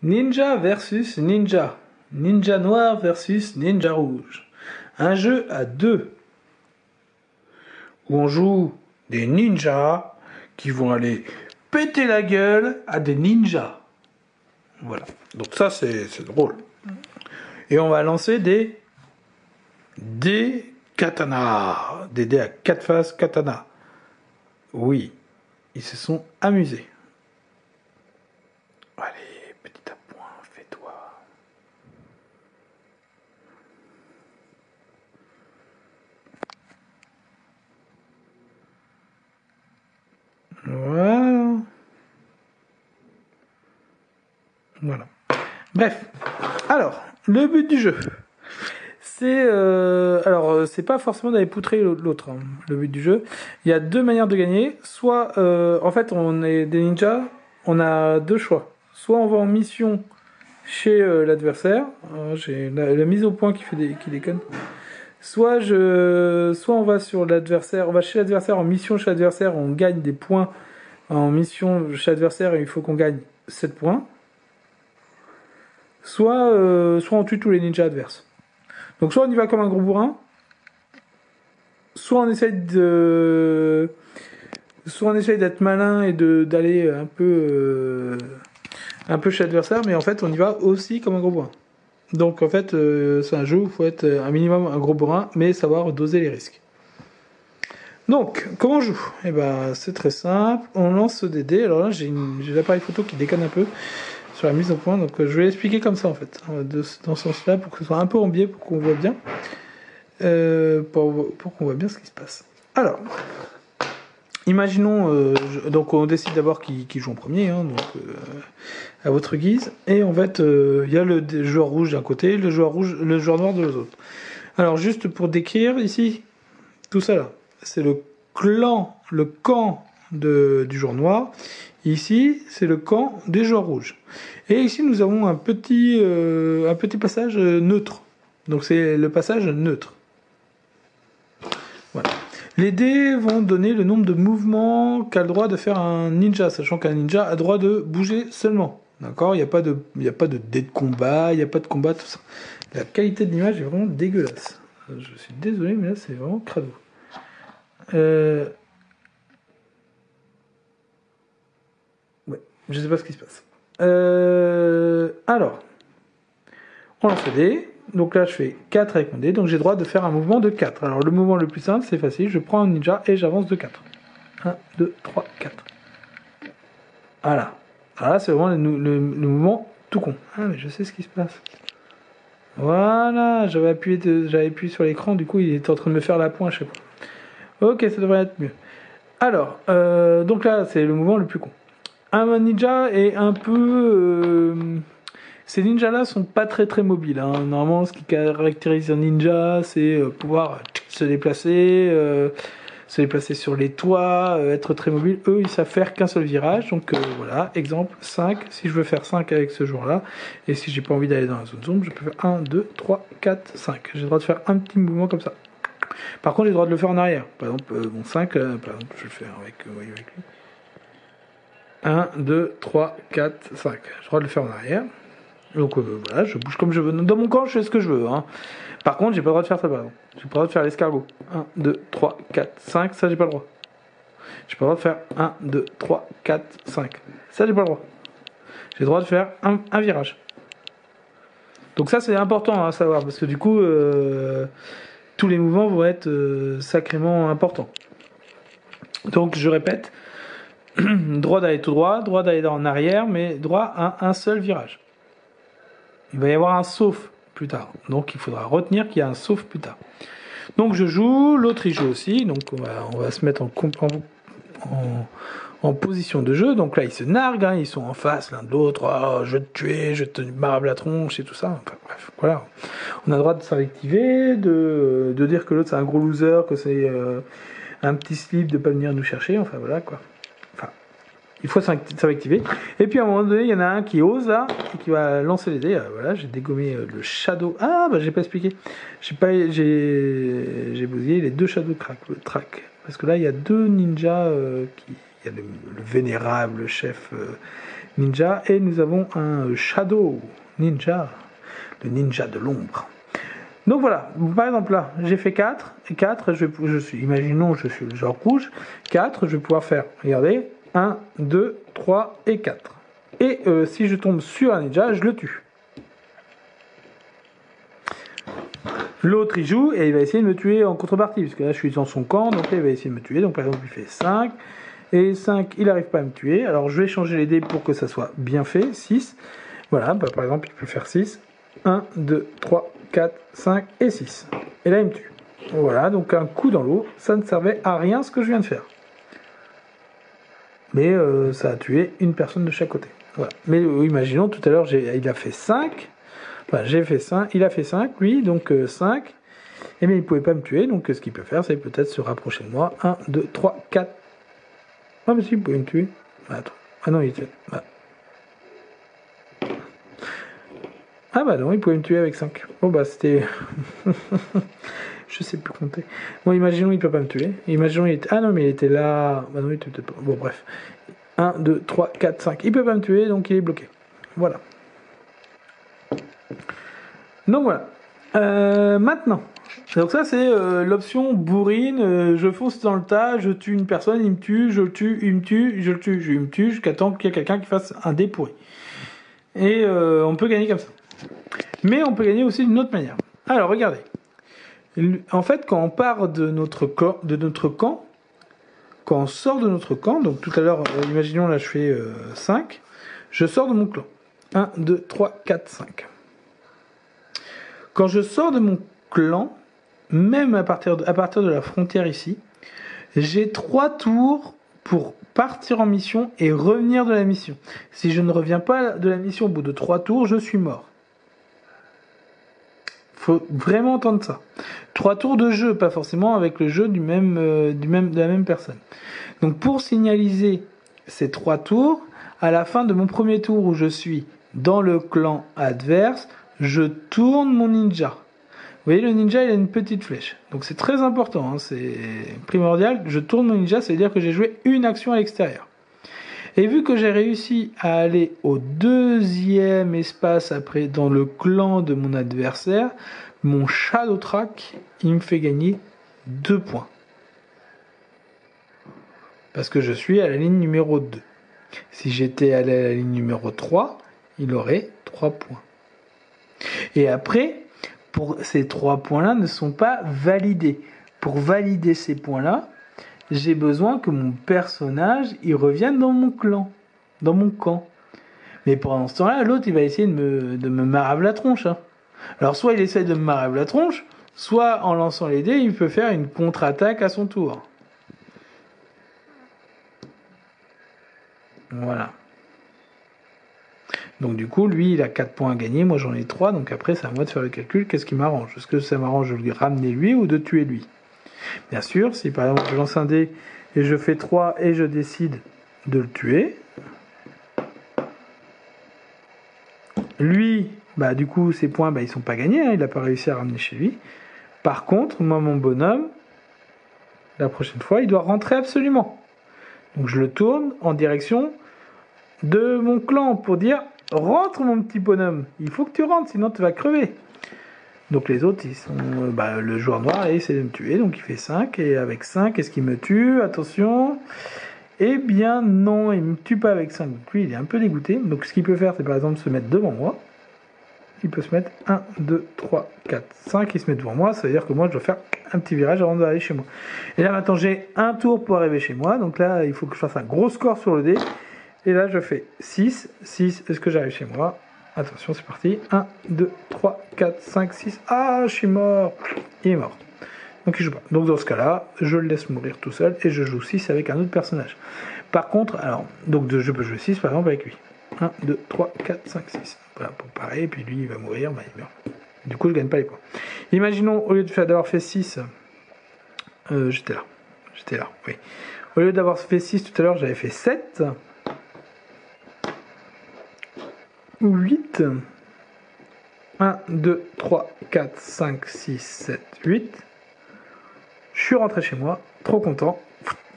Ninja versus ninja. Ninja noir versus ninja rouge. Un jeu à deux. Où on joue des ninjas qui vont aller péter la gueule à des ninjas. Voilà. Donc ça, c'est drôle. Et on va lancer des katanas. Des dés à 4 faces katana. Oui. Ils se sont amusés. Allez, petit appoint, fais-toi. Voilà. Voilà. Bref. Alors, le but du jeu. C'est c'est pas forcément d'aller poutrer l'autre, hein, le but du jeu. Il y a deux manières de gagner. Soit, en fait, on est des ninjas, on a deux choix. Soit on va en mission chez l'adversaire. J'ai la mise au point qui déconne. Soit on va sur l'adversaire, on va chez l'adversaire en mission chez l'adversaire, on gagne des points en mission chez l'adversaire et il faut qu'on gagne 7 points. Soit on tue tous les ninjas adverses. Donc soit on y va comme un gros bourrin, soit on essaye d'être malin et d'aller un peu chez l'adversaire, mais en fait on y va aussi comme un gros bourrin. Donc en fait c'est un jeu où il faut être un minimum un gros bourrin, mais savoir doser les risques. Donc comment on joue? Eh ben c'est très simple, on lance des dés. Alors là j'ai l'appareil photo qui déconne un peu sur la mise au point, donc je vais l'expliquer comme ça en fait, dans ce sens-là, pour que ce soit un peu en biais, pour qu'on voit bien, pour qu'on voit bien ce qui se passe. Alors, imaginons, donc on décide d'abord qui joue en premier, hein, donc à votre guise, et en fait, il y a le joueur rouge d'un côté, le joueur noir de l'autre. Alors juste pour décrire ici, tout ça là, c'est le camp du joueur noir. Ici, c'est le camp des joueurs rouges. Et ici, nous avons un petit passage neutre. Donc, c'est le passage neutre. Voilà. Les dés vont donner le nombre de mouvements qu'a le droit de faire un ninja, sachant qu'un ninja a le droit de bouger seulement. D'accord ? Il n'y a pas de dés de combat, il n'y a pas de combat, tout ça. La qualité de l'image est vraiment dégueulasse. Je suis désolé, mais là, c'est vraiment crado. Ouais, je sais pas ce qui se passe. Alors, on lance le dé. Donc là, je fais 4 avec mon dé. Donc j'ai le droit de faire un mouvement de 4. Alors le mouvement le plus simple, c'est facile. Je prends un ninja et j'avance de 4. 1, 2, 3, 4. Voilà. Alors là, c'est vraiment le mouvement tout con. Ah, mais je sais ce qui se passe. Voilà, j'avais appuyé sur l'écran. Du coup, il est en train de me faire la pointe, je sais pas. Ok, ça devrait être mieux. Alors, donc là, c'est le mouvement le plus con. Un ninja est un peu... Ces ninjas-là sont pas très très mobiles. Hein. Normalement, ce qui caractérise un ninja, c'est pouvoir se déplacer sur les toits, être très mobile. Eux, ils savent faire qu'un seul virage. Donc voilà, exemple 5. Si je veux faire 5 avec ce joueur-là, et si j'ai pas envie d'aller dans la zone sombre, je peux faire 1, 2, 3, 4, 5. J'ai le droit de faire un petit mouvement comme ça. Par contre, j'ai le droit de le faire en arrière. Par exemple, mon 5, par exemple, je vais le faire avec lui. 1, 2, 3, 4, 5. J'ai le droit de le faire en arrière. Donc voilà, je bouge comme je veux. Dans mon camp, je fais ce que je veux. Hein. Par contre, j'ai pas le droit de faire ça, par exemple. J'ai pas le droit de faire l'escargot. 1, 2, 3, 4, 5. Ça, j'ai pas le droit. J'ai pas le droit de faire 1, 2, 3, 4, 5. Ça, j'ai pas le droit. J'ai le droit de faire un virage. Donc ça, c'est important à savoir. Parce que du coup, tous les mouvements vont être sacrément importants. Donc, je répète. Droit d'aller tout droit, droit d'aller en arrière, mais droit à un seul virage. Il va y avoir un sauf plus tard. Donc il faudra retenir qu'il y a un sauf plus tard. Donc je joue, l'autre il joue aussi. Donc on va se mettre en position de jeu. Donc là ils se narguent, hein, ils sont en face l'un de l'autre. Oh, je vais te tuer, je vais te marable la tronche et tout ça. Enfin, bref, voilà. On a le droit de s'invectiver, de dire que l'autre c'est un gros loser, que c'est un petit slip de pas venir nous chercher. Enfin voilà quoi. Il faut s'activer. Et puis à un moment donné, il y en a un qui ose là, et qui va lancer les dés. Voilà, j'ai dégommé le shadow. Ah bah j'ai pas expliqué. J'ai bousillé les deux shadow track. Parce que là, il y a deux ninjas il y a le vénérable chef ninja. Et nous avons un shadow ninja, le ninja de l'ombre. Donc voilà, par exemple là, j'ai fait 4, et 4, imaginons je suis le genre rouge, 4, je vais pouvoir faire, regardez, 1, 2, 3 et 4. Et si je tombe sur un ninja, je le tue. L'autre il joue et il va essayer de me tuer en contrepartie, parce que là je suis dans son camp, donc là il va essayer de me tuer. Donc par exemple il fait 5, et 5 il n'arrive pas à me tuer, alors je vais changer les dés pour que ça soit bien fait, 6. Voilà, bah, par exemple il peut faire 6, 1, 2, 3, 4, 5 et 6. Et là il me tue. Voilà, donc un coup dans l'eau, ça ne servait à rien ce que je viens de faire. Mais ça a tué une personne de chaque côté. Voilà. Mais imaginons tout à l'heure, il a fait 5. Enfin, j'ai fait 5, il a fait 5, lui, donc 5. Et bien il ne pouvait pas me tuer, donc ce qu'il peut faire, c'est peut-être se rapprocher de moi. 1, 2, 3, 4. Ah, mais si, il pouvait me tuer. Attends. Ah non, il était. Bah. Ah bah non, il pouvait me tuer avec 5. Bon bah c'était... Je sais plus compter. Bon, imaginons il peut pas me tuer. Imaginons il était... Ah non, mais il était là... Bah non, il était peut-être pas... Bon, bref. 1, 2, 3, 4, 5. Il peut pas me tuer, donc il est bloqué. Voilà. Donc voilà. Maintenant. Donc ça, c'est l'option bourrine. Je fonce dans le tas, je tue une personne, il me tue, je le tue, il me tue, je le tue, il me tue, jusqu'à temps qu'il y ait quelqu'un qui fasse un dé pourri. Et on peut gagner comme ça. Mais on peut gagner aussi d'une autre manière. Alors, regardez. En fait, quand on part de notre camp, quand on sort de notre camp, donc tout à l'heure, imaginons là je fais 5, je sors de mon clan. 1, 2, 3, 4, 5. Quand je sors de mon clan, même à partir de la frontière ici, j'ai 3 tours pour partir en mission et revenir de la mission. Si je ne reviens pas de la mission au bout de 3 tours, je suis mort. Faut vraiment entendre ça. 3 tours de jeu, pas forcément avec le jeu de la même personne. Donc pour signaliser ces 3 tours, à la fin de mon premier tour où je suis dans le clan adverse, je tourne mon ninja. Vous voyez, le ninja, il a une petite flèche. Donc c'est très important, hein, c'est primordial. Je tourne mon ninja, ça veut dire que j'ai joué une action à l'extérieur. Et vu que j'ai réussi à aller au deuxième espace après dans le clan de mon adversaire, mon Shadow Track, il me fait gagner 2 points. Parce que je suis à la ligne numéro 2. Si j'étais allé à la ligne numéro 3, il aurait 3 points. Et après, ces 3 points-là ne sont pas validés. Pour valider ces points-là, j'ai besoin que mon personnage il revienne dans mon clan, dans mon camp. Mais pendant ce temps-là, l'autre il va essayer de me marave la tronche. Hein. Alors soit il essaie de me marave la tronche, soit en lançant les dés, il peut faire une contre-attaque à son tour. Voilà. Donc du coup, lui, il a 4 points à gagner, moi j'en ai 3, donc après c'est à moi de faire le calcul, qu'est-ce qui m'arrange? Est-ce que ça m'arrange de lui ramener lui ou de tuer lui? Bien sûr, si par exemple je lance un dé et je fais 3 et je décide de le tuer, lui, bah du coup ses points ils sont pas gagnés, hein, il n'a pas réussi à ramener chez lui. Par contre, moi mon bonhomme, la prochaine fois, il doit rentrer absolument. Donc je le tourne en direction de mon clan pour dire rentre mon petit bonhomme, il faut que tu rentres sinon tu vas crever. Donc les autres, ils sont le joueur noir et essaie de me tuer, donc il fait 5, et avec 5, est-ce qu'il me tue? Attention. Eh bien non, il ne me tue pas avec 5, donc lui il est un peu dégoûté. Donc ce qu'il peut faire, c'est par exemple se mettre devant moi. Il peut se mettre 1, 2, 3, 4, 5, il se met devant moi, ça veut dire que moi je dois faire un petit virage avant d'aller chez moi. Et là maintenant j'ai un tour pour arriver chez moi, donc là il faut que je fasse un gros score sur le dé. Et là je fais 6, est-ce que j'arrive chez moi? Attention, c'est parti. 1, 2, 3, 4, 5, 6. Ah, je suis mort. Il est mort. Donc il joue pas. Donc dans ce cas-là, je le laisse mourir tout seul et je joue 6 avec un autre personnage. Par contre, alors, donc je peux jouer 6 par exemple avec lui. 1, 2, 3, 4, 5, 6. Voilà, pareil, puis lui il va mourir, il meurt. Du coup, je gagne pas les points. Imaginons, au lieu d'avoir fait 6, j'étais là, oui. Au lieu d'avoir fait 6 tout à l'heure, j'avais fait 7. 8. 1, 2, 3, 4, 5, 6, 7, 8. Je suis rentré chez moi, trop content.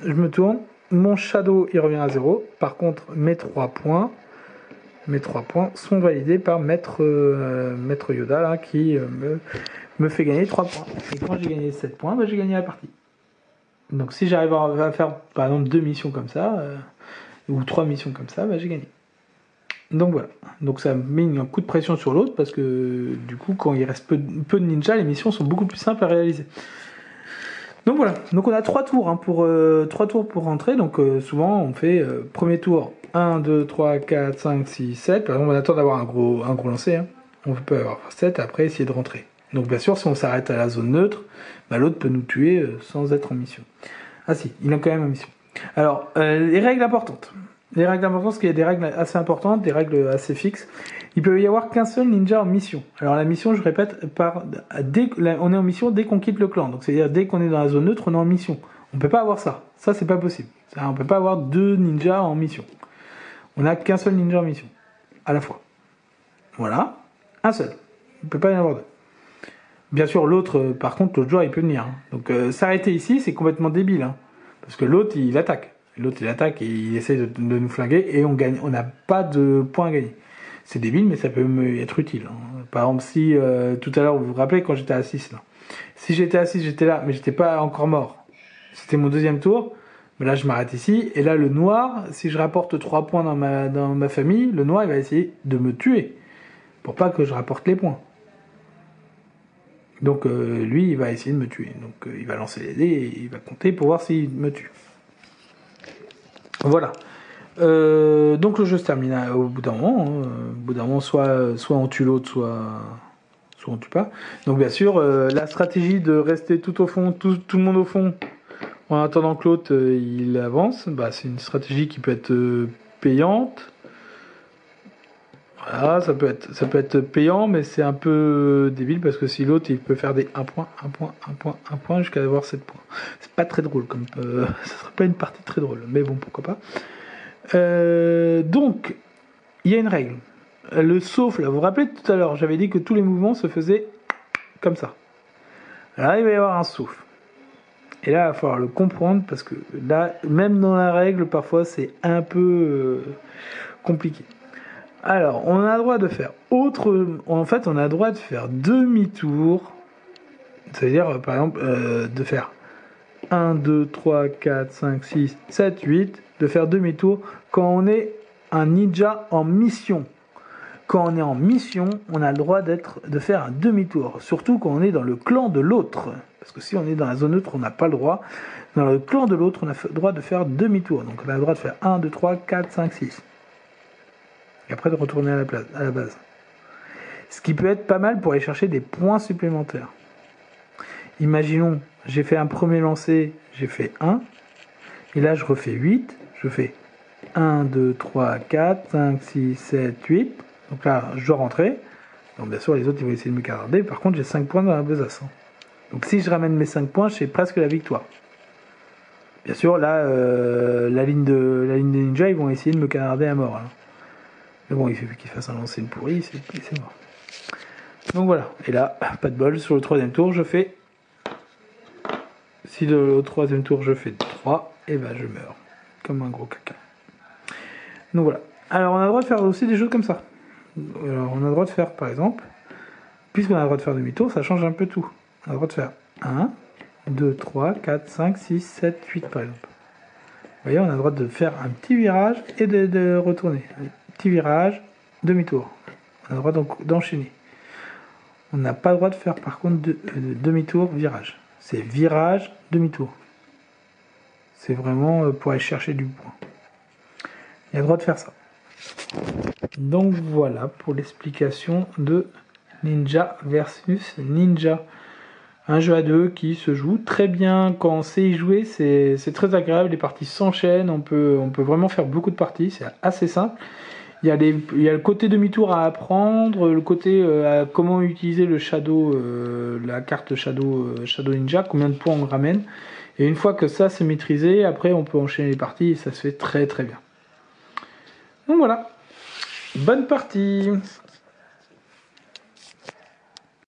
Je me tourne. Mon shadow, il revient à 0. Par contre, mes 3 points Mes 3 points sont validés par Maître Yoda là, qui me fait gagner 3 points. Et quand j'ai gagné 7 points, j'ai gagné la partie. Donc si j'arrive à faire par exemple 2 missions comme ça, ou 3 missions comme ça, j'ai gagné. Donc voilà. Donc ça met un coup de pression sur l'autre parce que du coup quand il reste peu de ninjas, les missions sont beaucoup plus simples à réaliser. Donc voilà. Donc on a 3 tours 3 tours pour rentrer. Donc souvent on fait premier tour 1, 2, 3, 4, 5, 6, 7. Par exemple on attend d'avoir un gros lancer. On peut avoir 7 après essayer de rentrer. Donc bien sûr si on s'arrête à la zone neutre, l'autre peut nous tuer sans être en mission. Ah si, il est quand même en mission. Alors les règles importantes. Les règles importantes, parce qu'il y a des règles assez importantes, des règles assez fixes. Il peut y avoir qu'un seul ninja en mission. Alors la mission, je répète, on est en mission dès qu'on quitte le clan. Donc c'est-à-dire dès qu'on est dans la zone neutre, on est en mission. On peut pas avoir ça. Ça, c'est pas possible. On peut pas avoir 2 ninjas en mission. On n'a qu'un seul ninja en mission. À la fois. Voilà. Un seul. Il peut pas y en avoir 2. Bien sûr, l'autre, par contre, l'autre joueur, il peut venir. Donc s'arrêter ici, c'est complètement débile. Parce que l'autre, il attaque. L'autre, il attaque et il essaie de nous flinguer et on gagne. On n'a pas de points à gagner. C'est débile, mais ça peut être utile. Par exemple, si tout à l'heure, vous vous rappelez quand j'étais à 6 là. Si j'étais à 6, j'étais là, mais j'étais pas encore mort. C'était mon deuxième tour. Mais là, je m'arrête ici. Et là, le noir, si je rapporte 3 points dans ma famille, le noir, il va essayer de me tuer. Pour pas que je rapporte les points. Donc, lui, il va essayer de me tuer. Donc, il va lancer les dés et il va compter pour voir s'il me tue. Voilà. Donc le jeu se termine au bout d'un moment. Au bout d'un moment, soit on tue l'autre, soit on tue pas. Donc bien sûr, la stratégie de rester tout au fond, tout le monde au fond, en attendant que l'autre il avance, c'est une stratégie qui peut être payante. Voilà, ça peut être payant, mais c'est un peu débile parce que si l'autre il peut faire des 1 point, 1 point, 1 point, 1 point jusqu'à avoir 7 points. C'est pas très drôle comme ça serait pas une partie très drôle, mais bon, pourquoi pas. Donc il y a une règle. Le sauf là, vous vous rappelez tout à l'heure, j'avais dit que tous les mouvements se faisaient comme ça. Là, il va y avoir un sauf. Et là, il va falloir le comprendre parce que là, même dans la règle, parfois c'est un peu compliqué. Alors, on a le droit de faire on a le droit de faire demi-tour. C'est-à-dire, par exemple, de faire 1, 2, 3, 4, 5, 6, 7, 8, de faire demi-tour quand on est un ninja en mission. Quand on est en mission, on a le droit de faire un demi-tour. Surtout quand on est dans le clan de l'autre. Parce que si on est dans la zone neutre, on n'a pas le droit. Dans le clan de l'autre, on a le droit de faire demi-tour. Donc on a le droit de faire 1, 2, 3, 4, 5, 6. Et après de retourner à la base. Ce qui peut être pas mal pour aller chercher des points supplémentaires. Imaginons, j'ai fait un premier lancer, j'ai fait 1. Et là, je refais 8. Je fais 1, 2, 3, 4, 5, 6, 7, 8. Donc là, je dois rentrer. Donc bien sûr, les autres, ils vont essayer de me garder. Par contre, j'ai 5 points dans la besace. Donc si je ramène mes 5 points, j'ai presque la victoire. Bien sûr, là, la ligne des ninjas, ils vont essayer de me canarder à mort. Mais bon, il suffit qu'ils fassent un lancer pourri, c'est mort. Donc voilà. Et là, pas de bol. Sur le troisième tour, je fais... Si au troisième tour, je fais 3, et je meurs. Comme un gros caca. Donc voilà. Alors, on a le droit de faire aussi des choses comme ça. Alors, on a le droit de faire, par exemple, puisqu'on a le droit de faire demi-tour, ça change un peu tout. On a le droit de faire 1, 2, 3, 4, 5, 6, 7, 8, par exemple. Vous voyez, on a le droit de faire un petit virage et de retourner. Petit virage, demi-tour. On a le droit d'enchaîner. On n'a pas le droit de faire par contre demi-tour, virage. C'est virage, demi-tour. C'est vraiment pour aller chercher du point. Il y a le droit de faire ça. Donc voilà pour l'explication de Ninja versus Ninja. Un jeu à deux qui se joue très bien quand on sait y jouer, c'est très agréable, les parties s'enchaînent, on peut vraiment faire beaucoup de parties, c'est assez simple. Il y a le côté demi-tour à apprendre, le côté à comment utiliser le Shadow, la carte Shadow Ninja, combien de points on ramène. Et une fois que ça c'est maîtrisé, après on peut enchaîner les parties et ça se fait très très bien. Donc voilà, bonne partie.